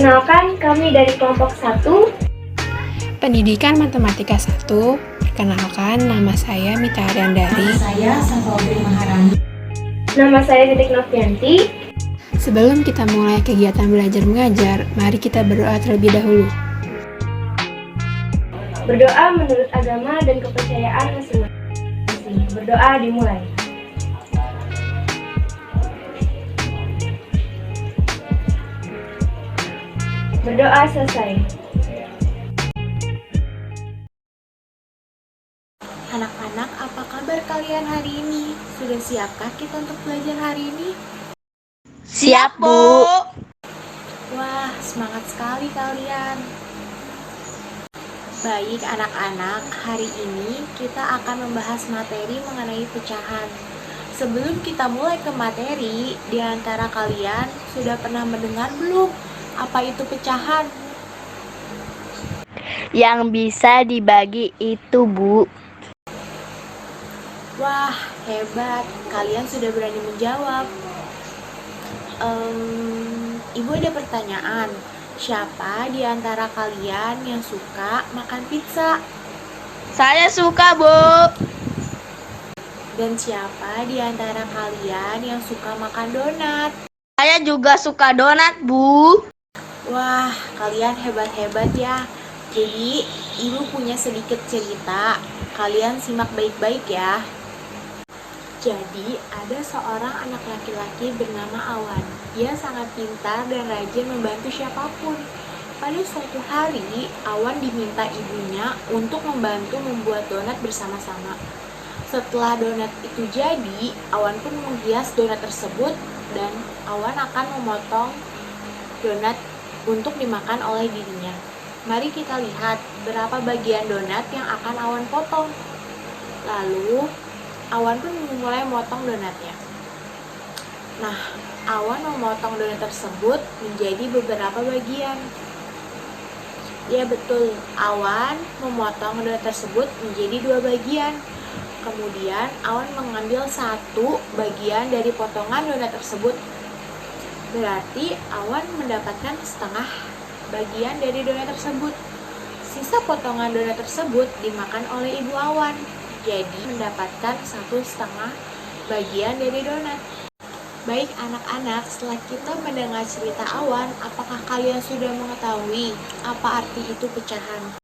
Perkenalkan, kami dari kelompok 1. Pendidikan Matematika 1. Perkenalkan, nama saya Mita Ariandari. Nama saya Safawri Maharani. Nama saya Titik Novianti. Sebelum kita mulai kegiatan belajar mengajar, mari kita berdoa terlebih dahulu. Berdoa menurut agama dan kepercayaan masing-masing. Berdoa dimulai. Berdoa selesai. Anak-anak, apa kabar kalian hari ini? Sudah siapkah kita untuk belajar hari ini? Siap, Bu. Wah, semangat sekali kalian. Baik anak-anak, hari ini kita akan membahas materi mengenai pecahan. Sebelum kita mulai ke materi, di antara kalian sudah pernah mendengar belum apa itu pecahan? Yang bisa dibagi itu, Bu. Wah, hebat. Kalian sudah berani menjawab. Ibu ada pertanyaan. Siapa di antara kalian yang suka makan pizza? Saya suka, Bu. Dan siapa di antara kalian yang suka makan donat? Saya juga suka donat, Bu. Wah, kalian hebat-hebat ya. Jadi, ibu punya sedikit cerita. Kalian simak baik-baik ya. Jadi, ada seorang anak laki-laki bernama Awan. Dia sangat pintar dan rajin membantu siapapun. Pada suatu hari, Awan diminta ibunya untuk membantu membuat donat bersama-sama. Setelah donat itu jadi, Awan pun menghias donat tersebut dan Awan akan memotong donat untuk dimakan oleh dirinya. Mari kita lihat berapa bagian donat yang akan Awan potong. Lalu, Awan pun memulai memotong donatnya. Nah, Awan memotong donat tersebut menjadi beberapa bagian. Ya betul, Awan memotong donat tersebut menjadi 2 bagian. Kemudian, Awan mengambil 1 bagian dari potongan donat tersebut. Berarti, Awan mendapatkan setengah bagian dari donat tersebut. Sisa potongan donat tersebut dimakan oleh ibu Awan. Jadi mendapatkan 1/2 bagian dari donat. Baik anak-anak, setelah kita mendengar cerita Awan, apakah kalian sudah mengetahui apa arti itu pecahan?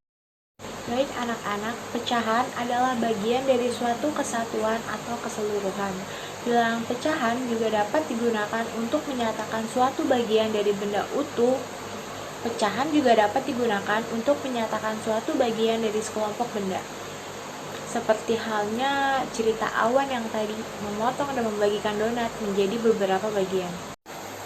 Baik anak-anak, pecahan adalah bagian dari suatu kesatuan atau keseluruhan. Bilangan pecahan juga dapat digunakan untuk menyatakan suatu bagian dari benda utuh. Pecahan juga dapat digunakan untuk menyatakan suatu bagian dari sekelompok benda. Seperti halnya cerita Awan yang tadi memotong dan membagikan donat menjadi beberapa bagian.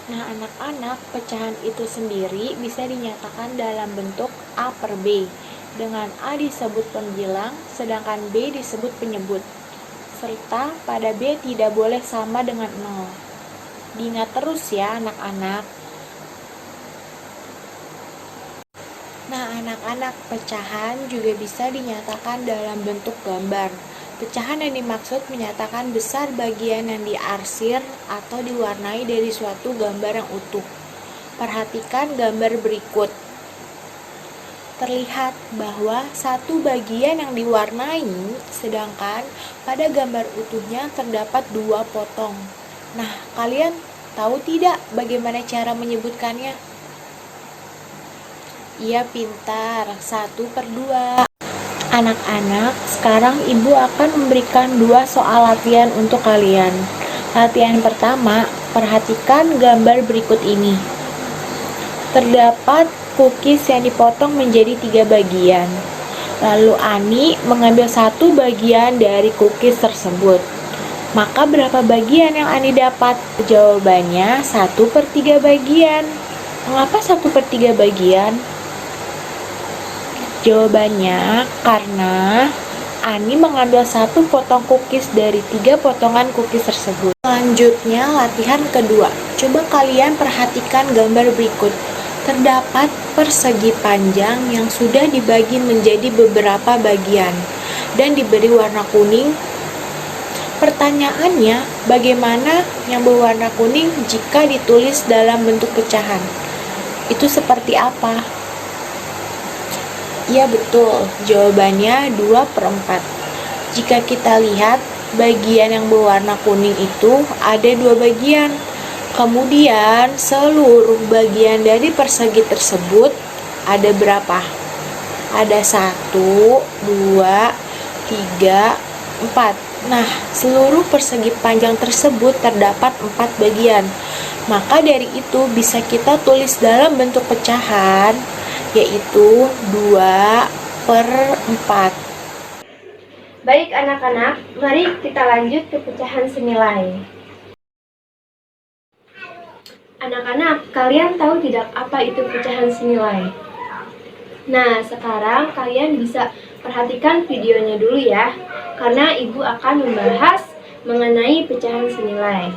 Nah anak-anak, pecahan itu sendiri bisa dinyatakan dalam bentuk A per B, dengan A disebut pembilang, sedangkan B disebut penyebut. Serta pada B tidak boleh sama dengan 0. Diingat terus ya anak-anak. Nah, anak-anak, pecahan juga bisa dinyatakan dalam bentuk gambar. Pecahan yang dimaksud menyatakan besar bagian yang diarsir atau diwarnai dari suatu gambar yang utuh. Perhatikan gambar berikut. Terlihat bahwa satu bagian yang diwarnai, sedangkan pada gambar utuhnya terdapat 2 potong. Nah, kalian tahu tidak bagaimana cara menyebutkannya? Iya pintar, 1/2. Anak-anak, sekarang ibu akan memberikan 2 soal latihan untuk kalian. Latihan pertama, perhatikan gambar berikut ini. Terdapat cookies yang dipotong menjadi 3 bagian. Lalu Ani mengambil 1 bagian dari cookies tersebut. Maka berapa bagian yang Ani dapat? Jawabannya 1/3 bagian. Mengapa 1/3 bagian? Jawabannya karena Ani mengambil 1 potong cookies dari 3 potongan cookies tersebut. Selanjutnya latihan kedua. Coba kalian perhatikan gambar berikut. Terdapat persegi panjang yang sudah dibagi menjadi beberapa bagian dan diberi warna kuning. Pertanyaannya, bagaimana yang berwarna kuning jika ditulis dalam bentuk pecahan? itu seperti apa? Iya betul, jawabannya 2/4. Jika kita lihat, bagian yang berwarna kuning itu ada 2 bagian. Kemudian, seluruh bagian dari persegi tersebut ada berapa? Ada 1, 2, 3, 4. Nah, seluruh persegi panjang tersebut terdapat 4 bagian. Maka dari itu bisa kita tulis dalam bentuk pecahan, yaitu 2/4. Baik anak-anak, mari kita lanjut ke pecahan senilai. Anak-anak, kalian tahu tidak apa itu pecahan senilai? Nah, sekarang kalian bisa perhatikan videonya dulu ya, karena Ibu akan membahas mengenai pecahan senilai.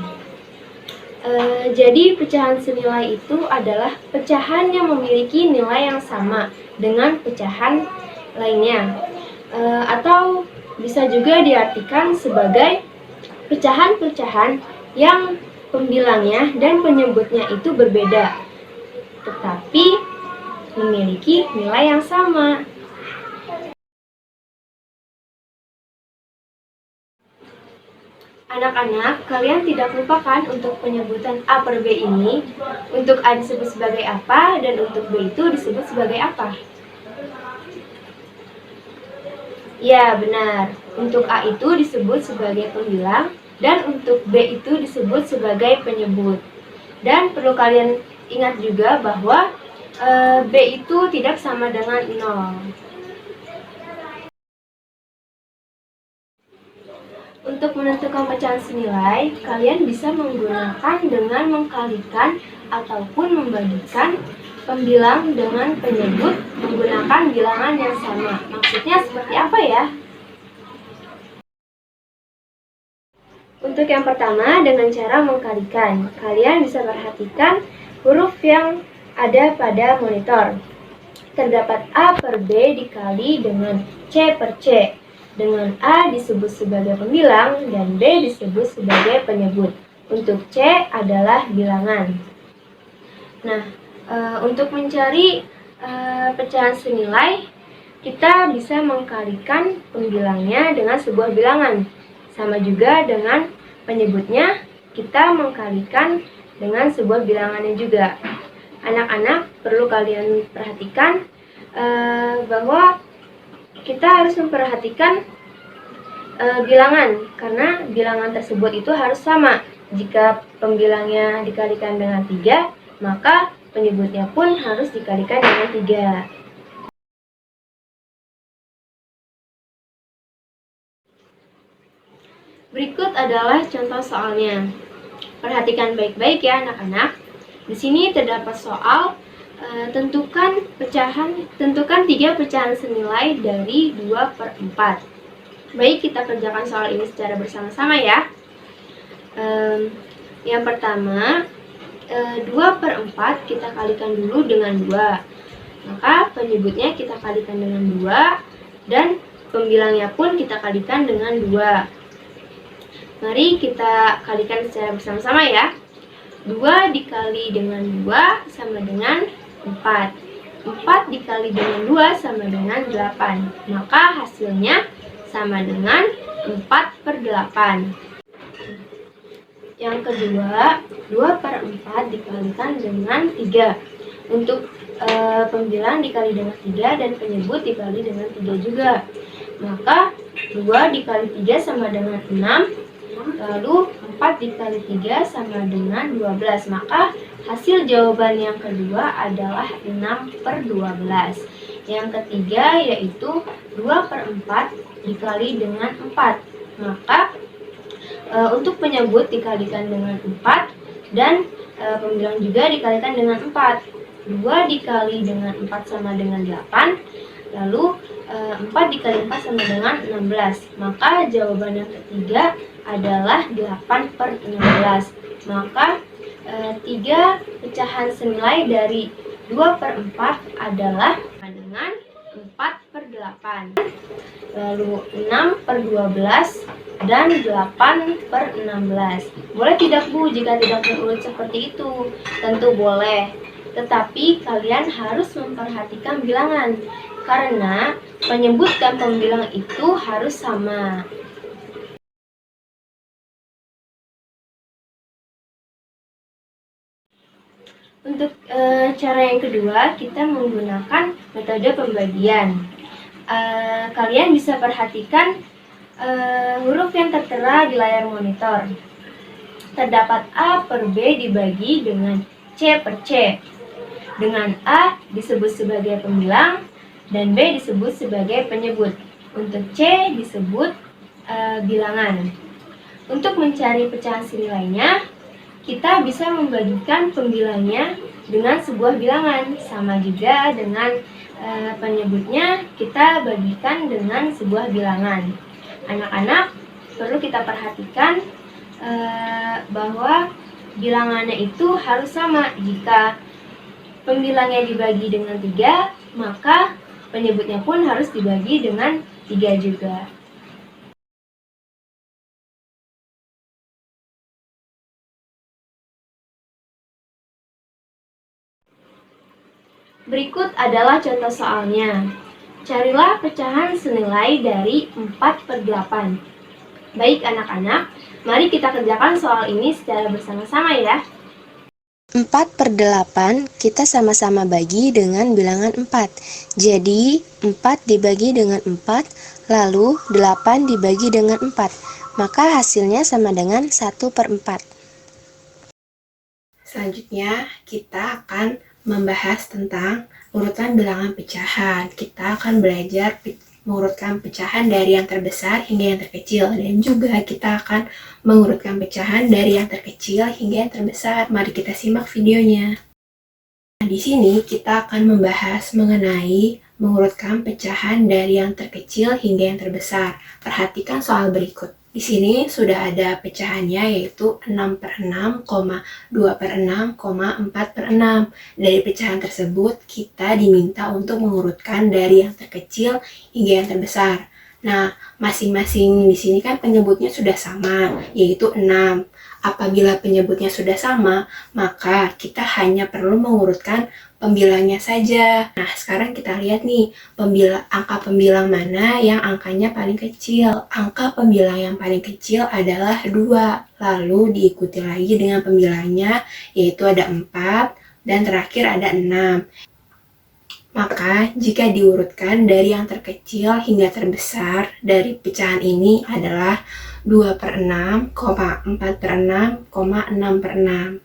Jadi pecahan senilai itu adalah pecahan yang memiliki nilai yang sama dengan pecahan lainnya, atau bisa juga diartikan sebagai pecahan-pecahan yang pembilangnya dan penyebutnya itu berbeda, tetapi memiliki nilai yang sama. Anak-anak, kalian tidak lupakan untuk penyebutan A per B ini. Untuk A disebut sebagai apa dan untuk B itu disebut sebagai apa? Ya, benar. Untuk A itu disebut sebagai pembilang dan untuk B itu disebut sebagai penyebut. Dan perlu kalian ingat juga bahwa B itu tidak sama dengan 0. Untuk menentukan pecahan senilai, kalian bisa menggunakan dengan mengkalikan ataupun membagikan pembilang dengan penyebut menggunakan bilangan yang sama. Maksudnya seperti apa ya? Untuk yang pertama, dengan cara mengkalikan. Kalian bisa perhatikan huruf yang ada pada monitor. Terdapat A per B dikali dengan C per C. Dengan A disebut sebagai pembilang dan B disebut sebagai penyebut. Untuk C adalah bilangan. Nah, untuk mencari pecahan senilai, kita bisa mengkalikan pembilangnya dengan sebuah bilangan. Sama juga dengan penyebutnya, kita mengkalikan dengan sebuah bilangannya juga. Anak-anak, perlu kalian perhatikan bahwa kita harus memperhatikan bilangan, karena bilangan tersebut itu harus sama. Jika pembilangnya dikalikan dengan 3, maka penyebutnya pun harus dikalikan dengan 3. Berikut adalah contoh soalnya. Perhatikan baik-baik ya anak-anak. Di sini terdapat soal tentukan 3 pecahan senilai dari 2/4. Baik, kita kerjakan soal ini secara bersama-sama ya. Yang pertama, 2/4 kita kalikan dulu dengan 2. Maka penyebutnya kita kalikan dengan 2 dan pembilangnya pun kita kalikan dengan 2. Mari kita kalikan secara bersama-sama ya. 2 dikali dengan 2 sama dengan 4. 4 dikali dengan 2 sama dengan 8. Maka hasilnya sama dengan 4/8. Yang kedua, 2/4 dikalikan dengan 3. Untuk pembilang dikali dengan 3 dan penyebut dikali dengan 3 juga. Maka 2 dikali 3 sama dengan 6. Lalu 4 dikali 3 sama dengan 12. Maka hasil jawaban yang kedua adalah 6/12. Yang ketiga yaitu 2/4 dikali dengan 4. Maka untuk penyebut dikalikan dengan 4 dan pembilang juga dikalikan dengan 4. 2 dikali dengan 4 sama dengan 8. Lalu 4 dikali 4 sama dengan 16. Maka jawaban yang ketiga adalah 8/16. Maka 3 pecahan senilai dari 2/4 adalah dengan 4/8. Lalu 6/12 dan 8/16. Boleh tidak Bu jika tidak berulang seperti itu? Tentu boleh. Tetapi kalian harus memperhatikan bilangan, karena penyebut dan pembilang itu harus sama. Untuk cara yang kedua, kita menggunakan metode pembagian. Kalian bisa perhatikan huruf yang tertera di layar monitor. Terdapat A per B dibagi dengan C per C. Dengan A disebut sebagai pembilang dan B disebut sebagai penyebut. Untuk C disebut bilangan. Untuk mencari pecahan senilainya, kita bisa membagikan pembilangnya dengan sebuah bilangan. Sama juga dengan penyebutnya, kita bagikan dengan sebuah bilangan. Anak-anak, perlu kita perhatikan bahwa bilangannya itu harus sama. Jika pembilangnya dibagi dengan 3, maka penyebutnya pun harus dibagi dengan 3 juga. Berikut adalah contoh soalnya. Carilah pecahan senilai dari 4 per 8. Baik anak-anak, mari kita kerjakan soal ini secara bersama-sama ya. 4 per 8 kita sama-sama bagi dengan bilangan 4. Jadi 4 dibagi dengan 4, lalu 8 dibagi dengan 4. Maka hasilnya sama dengan 1 per 4. Selanjutnya, kita akan membahas tentang urutan bilangan pecahan. Kita akan belajar mengurutkan pecahan dari yang terbesar hingga yang terkecil, dan juga kita akan mengurutkan pecahan dari yang terkecil hingga yang terbesar. Mari kita simak videonya. Nah, di sini kita akan membahas mengenai mengurutkan pecahan dari yang terkecil hingga yang terbesar. Perhatikan soal berikut. Di sini sudah ada pecahannya, yaitu 6 per 6, 2 per 6, 4 per 6. Dari pecahan tersebut, kita diminta untuk mengurutkan dari yang terkecil hingga yang terbesar. Nah, masing-masing di sini kan penyebutnya sudah sama, yaitu 6. Apabila penyebutnya sudah sama, maka kita hanya perlu mengurutkan pembilangnya saja. Nah, sekarang kita lihat nih, angka pembilang mana yang angkanya paling kecil. Angka pembilang yang paling kecil adalah 2, lalu diikuti lagi dengan pembilangnya, yaitu ada 4, dan terakhir ada 6. Maka, jika diurutkan dari yang terkecil hingga terbesar dari pecahan ini adalah 2 per 6, 4 per 6, 6 per 6.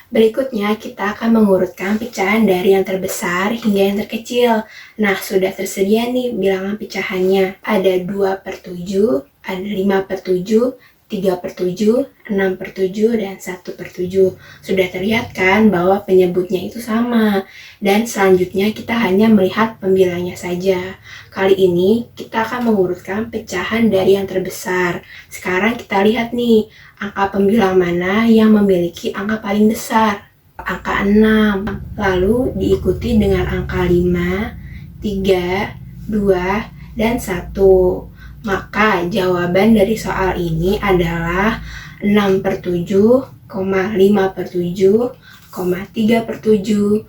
Berikutnya, kita akan mengurutkan pecahan dari yang terbesar hingga yang terkecil. Nah, sudah tersedia nih bilangan pecahannya. Ada 2 per 7, ada 5 per 7, 3 per 7, 6 per 7, dan 1 per 7. Sudah terlihat kan bahwa penyebutnya itu sama. Dan selanjutnya kita hanya melihat pembilangnya saja. Kali ini kita akan mengurutkan pecahan dari yang terbesar. Sekarang kita lihat nih, angka pembilang mana yang memiliki angka paling besar. Angka 6, lalu diikuti dengan angka 5, 3, 2, dan 1. Maka jawaban dari soal ini adalah 6 per 7, 5 per 7, 3 per 7,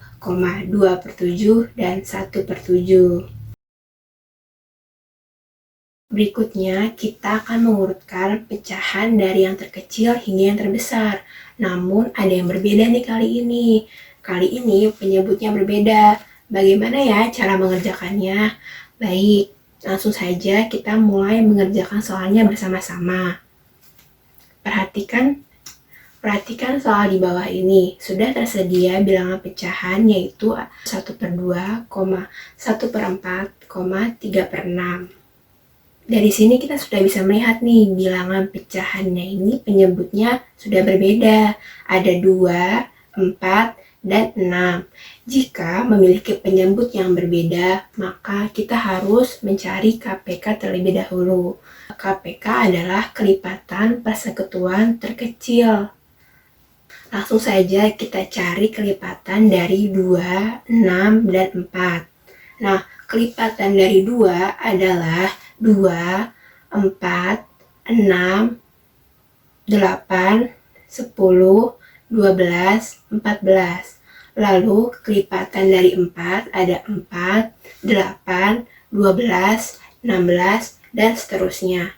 2 per 7, dan 1 per 7. Berikutnya, kita akan mengurutkan pecahan dari yang terkecil hingga yang terbesar. Namun, ada yang berbeda nih kali ini. Kali ini penyebutnya berbeda. Bagaimana ya cara mengerjakannya? Baik, langsung saja kita mulai mengerjakan soalnya bersama-sama. Perhatikan soal di bawah ini. Sudah tersedia bilangan pecahan, yaitu 1 per 2, 1 per 4, 3 per 6. Dari sini kita sudah bisa melihat nih, bilangan pecahannya ini penyebutnya sudah berbeda. Ada 2, 4, dan 6. Jika memiliki penyebut yang berbeda, maka kita harus mencari KPK terlebih dahulu. KPK adalah kelipatan persekutuan terkecil. Langsung saja kita cari kelipatan dari 2, 6, dan 4. Nah, kelipatan dari 2 adalah 2, 4, 6, 8, 10, 12, 14. Lalu kelipatan dari 4 ada 4, 8, 12, 16, dan seterusnya.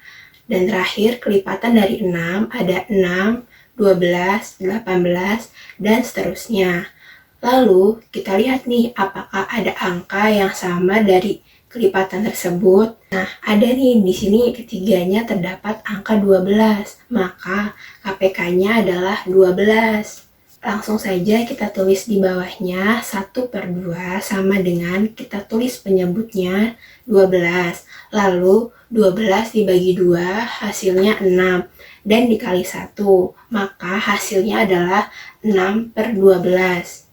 Dan terakhir kelipatan dari 6 ada 6, 12, 18, dan seterusnya. Lalu kita lihat nih apakah ada angka yang sama dari kelipatan tersebut. Nah, ada nih di sini ketiganya terdapat angka 12, maka KPK-nya adalah 12. Langsung saja kita tulis di bawahnya 1/2 sama dengan kita tulis penyebutnya 12. Lalu 12 dibagi 2 hasilnya 6 dan dikali 1, maka hasilnya adalah 6/12.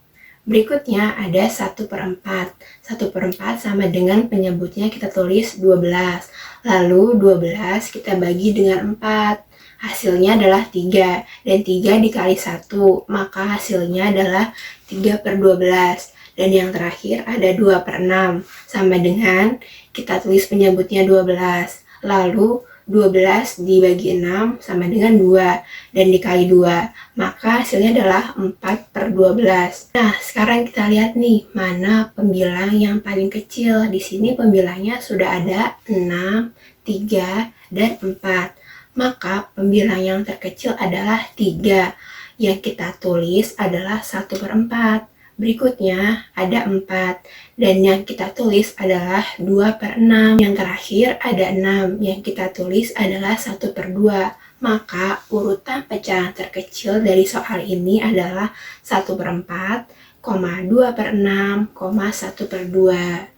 Berikutnya ada 1/4. 1/4 sama dengan penyebutnya kita tulis 12. Lalu 12 kita bagi dengan 4. Hasilnya adalah 3, dan 3 dikali 1, maka hasilnya adalah 3/12. Dan yang terakhir ada 2/6, sama dengan kita tulis penyebutnya 12. Lalu 12 dibagi 6 sama dengan 2, dan dikali 2, maka hasilnya adalah 4/12. Nah, sekarang kita lihat nih, mana pembilang yang paling kecil. Di sini pembilangnya sudah ada 6, 3, dan 4. Maka pembilang yang terkecil adalah 3. Yang kita tulis adalah 1/4. Berikutnya ada 4. Dan yang kita tulis adalah 2/6. Yang terakhir ada 6. Yang kita tulis adalah 1/2. Maka urutan pecahan terkecil dari soal ini adalah 1/4, 2/6, 1/2.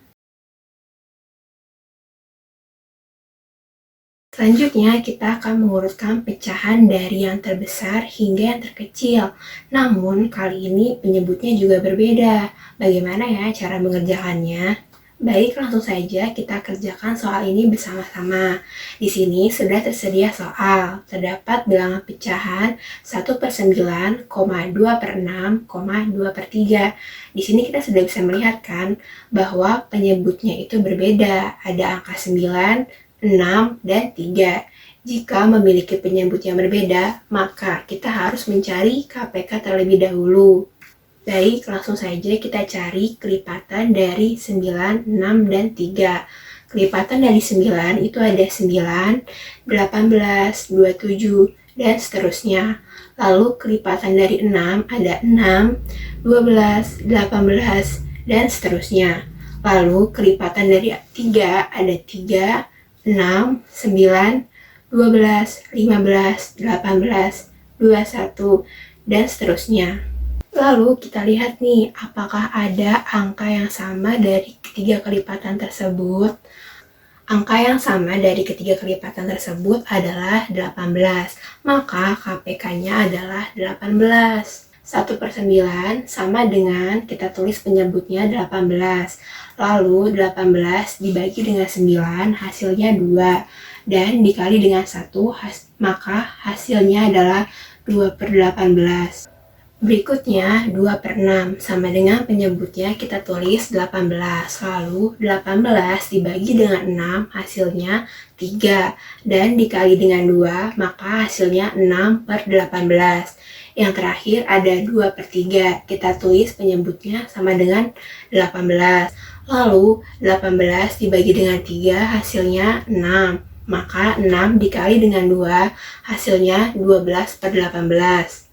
Selanjutnya, kita akan mengurutkan pecahan dari yang terbesar hingga yang terkecil. Namun, kali ini penyebutnya juga berbeda. Bagaimana ya cara mengerjakannya? Baik, langsung saja kita kerjakan soal ini bersama-sama. Di sini sudah tersedia soal. Terdapat bilangan pecahan 1/9, 2/6, 2/3. Di sini kita sudah bisa melihat kan bahwa penyebutnya itu berbeda. Ada angka 9, 6, dan 3. Jika memiliki penyebut yang berbeda, maka kita harus mencari KPK terlebih dahulu. Baik, langsung saja kita cari kelipatan dari 9, 6, dan 3. Kelipatan dari 9 itu ada 9, 18, 27, dan seterusnya. Lalu kelipatan dari 6 ada 6, 12, 18, dan seterusnya. Lalu kelipatan dari 3 ada 3, 6, 9, 12, 15, 18, 21, dan seterusnya. Lalu kita lihat nih, apakah ada angka yang sama dari ketiga kelipatan tersebut? Angka yang sama dari ketiga kelipatan tersebut adalah 18, maka KPK-nya adalah 18. 1/9 sama dengan kita tulis penyebutnya 18. Lalu 18 dibagi dengan 9 hasilnya 2. Dan dikali dengan 1 maka hasilnya adalah 2/18. Berikutnya 2/6 sama dengan penyebutnya kita tulis 18. Lalu 18 dibagi dengan 6 hasilnya 3. Dan dikali dengan 2 maka hasilnya 6/18. Yang terakhir ada 2/3. Kita tulis penyebutnya sama dengan 18. Lalu 18 dibagi dengan 3 hasilnya 6. Maka 6 dikali dengan 2 hasilnya 12/18.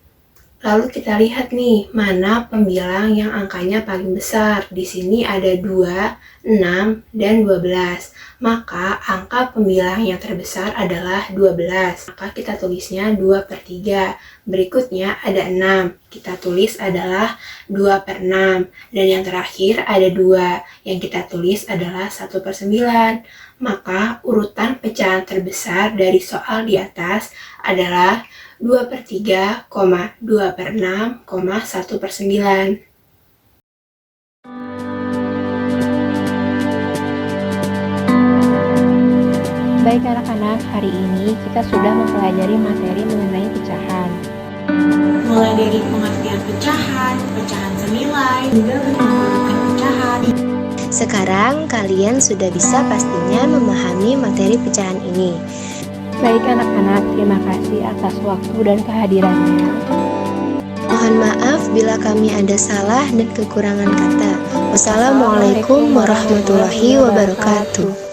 Lalu kita lihat nih, mana pembilang yang angkanya paling besar. Di sini ada 2, 6, dan 12. Maka angka pembilang yang terbesar adalah 12. Maka kita tulisnya 2/3. Berikutnya ada 6. Kita tulis adalah 2/6. Dan yang terakhir ada 2. Yang kita tulis adalah 1/9. Maka urutan pecahan terbesar dari soal di atas adalah 2/3, 2/6, 1/9. Baik anak-anak, hari ini kita sudah mempelajari materi mengenai pecahan. Mulai dari pengertian pecahan, pecahan senilai, hingga menggunakan pecahan. Sekarang kalian sudah bisa pastinya memahami materi pecahan ini. Baik anak-anak, terima kasih atas waktu dan kehadirannya. Mohon maaf bila kami ada salah dan kekurangan kata. Wassalamualaikum warahmatullahi wabarakatuh.